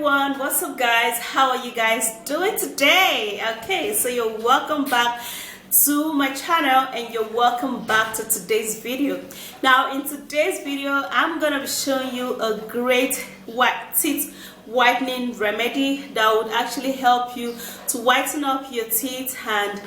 everyone, what's up guys? How are you guys doing today? Okay, so you're welcome back to my channel and you're welcome back to today's video. Now in today's video I'm gonna be showing you a great teeth whitening remedy that would actually help you to whiten up your teeth and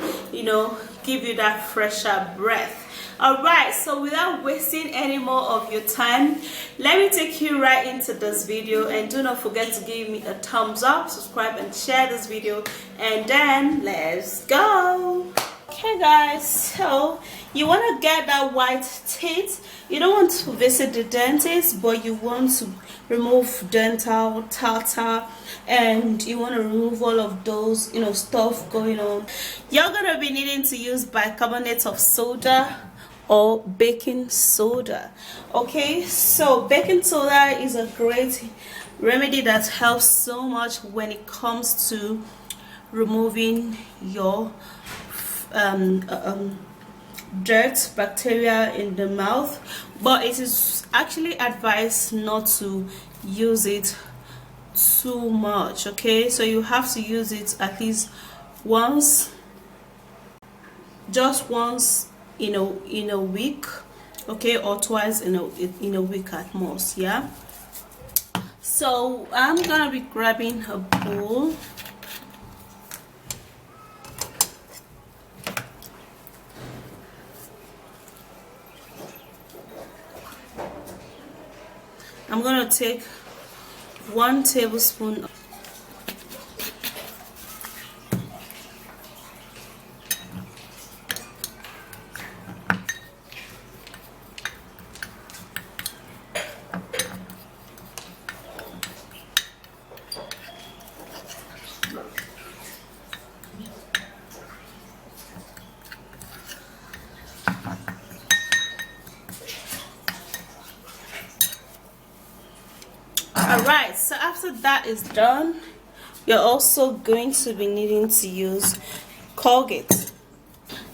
give you that fresher breath. Alright, so without wasting any more of your time, let me take you right into this video, and do not forget to give me a thumbs up, subscribe and share this video, and then let's go. Okay guys, so you want to get that white teeth. You don't want to visit the dentist, but you want to remove dental tartar, and you want to remove all of those stuff going on. You're gonna be needing to use bicarbonate of soda or baking soda. Okay, so baking soda is a great remedy that helps so much when it comes to removing your dirt, bacteria in the mouth, but it is actually advised not to use it too much. Okay, so you have to use it at least once, just once in a week, okay, or twice in a week at most. Yeah, so I'm gonna be grabbing a bowl. I'm gonna take 1 tablespoon. Alright, so after that is done, you're also going to be needing to use Colgate.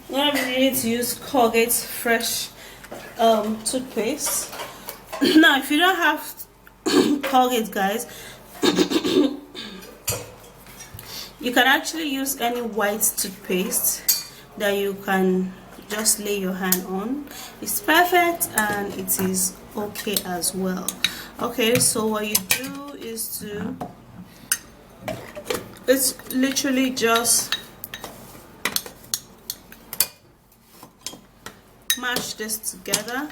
You're going to be needing to use Colgate fresh toothpaste. Now if you don't have Colgate, guys, you can actually use any white toothpaste that you can just lay your hand on. It's perfect and it is okay as well. Okay, so what you do is it's literally just mash this together.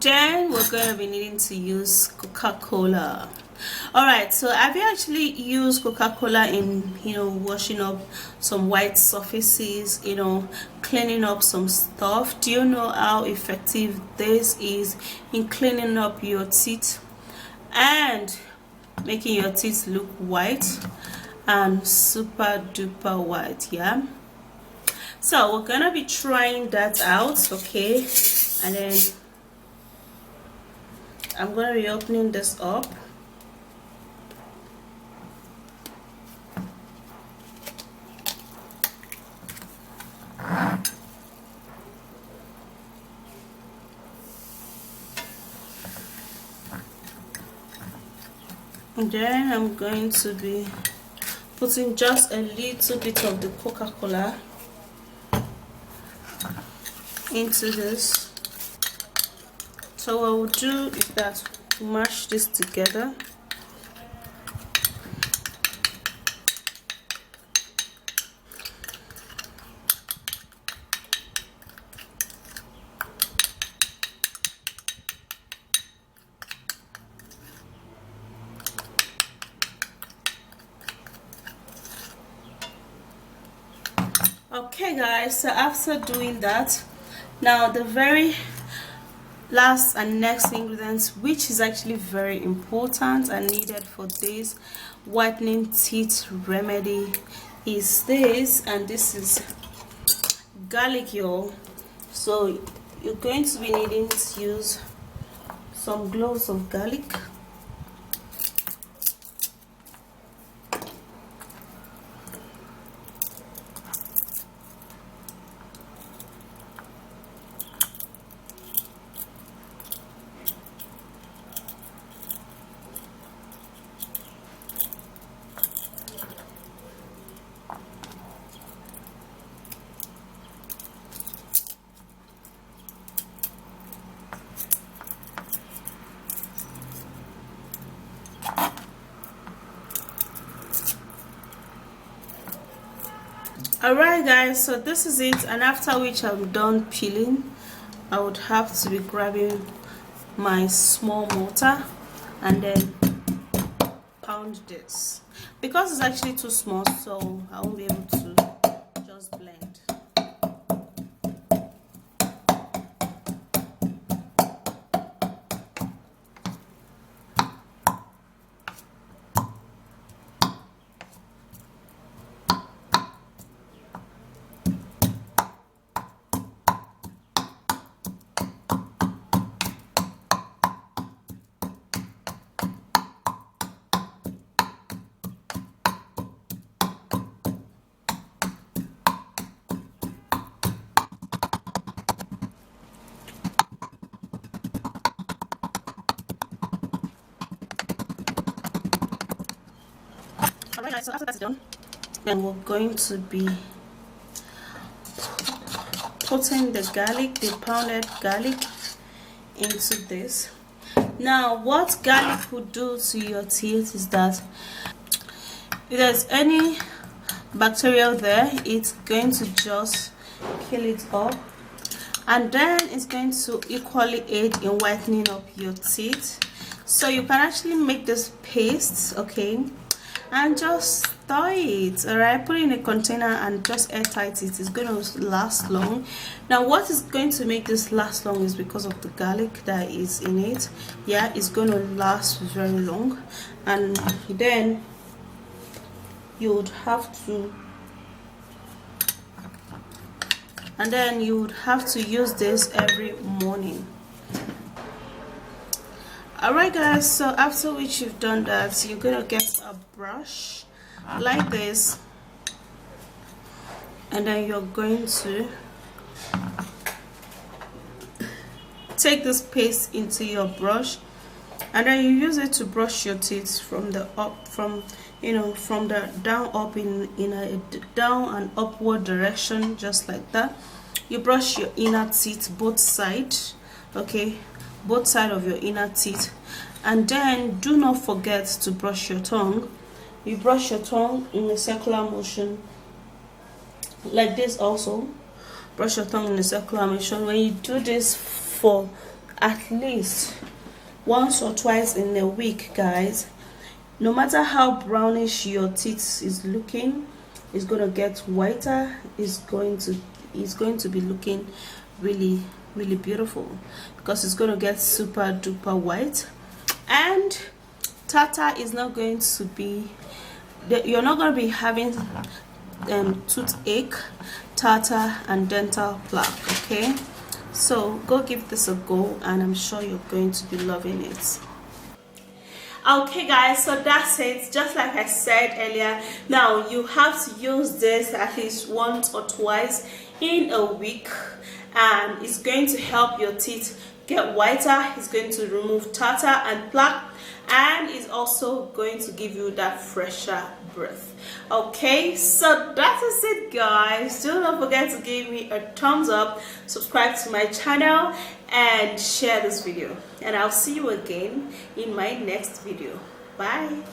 Then we're going to be needing to use Coca-Cola. Alright, so have you actually used Coca-Cola in washing up some white surfaces, cleaning up some stuff? Do you know how effective this is in cleaning up your teeth and making your teeth look white and super duper white? Yeah, so we're gonna be trying that out. Okay, and then I'm gonna be opening this up. And then I'm going to be putting just a little bit of the Coca-Cola into this. So what we'll do is that mash this together. Okay guys, so after doing that, now the very last and next ingredients, which is actually very important and needed for this whitening teeth remedy, is this, and this is garlic, y'all. So you're going to be needing to use some cloves of garlic. Alright guys, so this is it, and after which I'm done peeling, I would have to be grabbing my small mortar and then pound this. Because it's actually too small, so I won't be able to just blend. Alright guys, so after that's done, then we're going to be putting the garlic, the pounded garlic, into this. Now what garlic would do to your teeth is that if there's any bacteria there, it's going to just kill it up, and then it's going to equally aid in whitening up your teeth. So you can actually make this paste, okay, and just store it, alright, put it in a container and just airtight it. It's going to last long. Now what is going to make this last long is because of the garlic that is in it. Yeah, it's going to last very long. And then you would have to use this every morning. Alright guys, so after which you've done that, you're gonna get a brush like this, and then you're going to take this paste into your brush, and then you use it to brush your teeth from the down up in a down and upward direction, just like that. You brush your inner teeth, both sides, okay, both sides of your inner teeth. And then do not forget to brush your tongue. You brush your tongue in a circular motion like this. Also brush your tongue in a circular motion. When you do this for at least once or twice in a week, guys, no matter how brownish your teeth is looking, it's going to get whiter. It's going to be looking really beautiful, because it's going to get super duper white. And tartar is not going to be, you're not going to be having toothache, tartar and dental plaque, okay? So go give this a go, and I'm sure you're going to be loving it. Okay guys, so that's it. Just like I said earlier, now you have to use this at least once or twice in a week, and it's going to help your teeth get whiter. It's going to remove tartar and plaque, and it's also going to give you that fresher breath. Okay, so that is it guys. Do not forget to give me a thumbs up, subscribe to my channel, and share this video, and I'll see you again in my next video. Bye.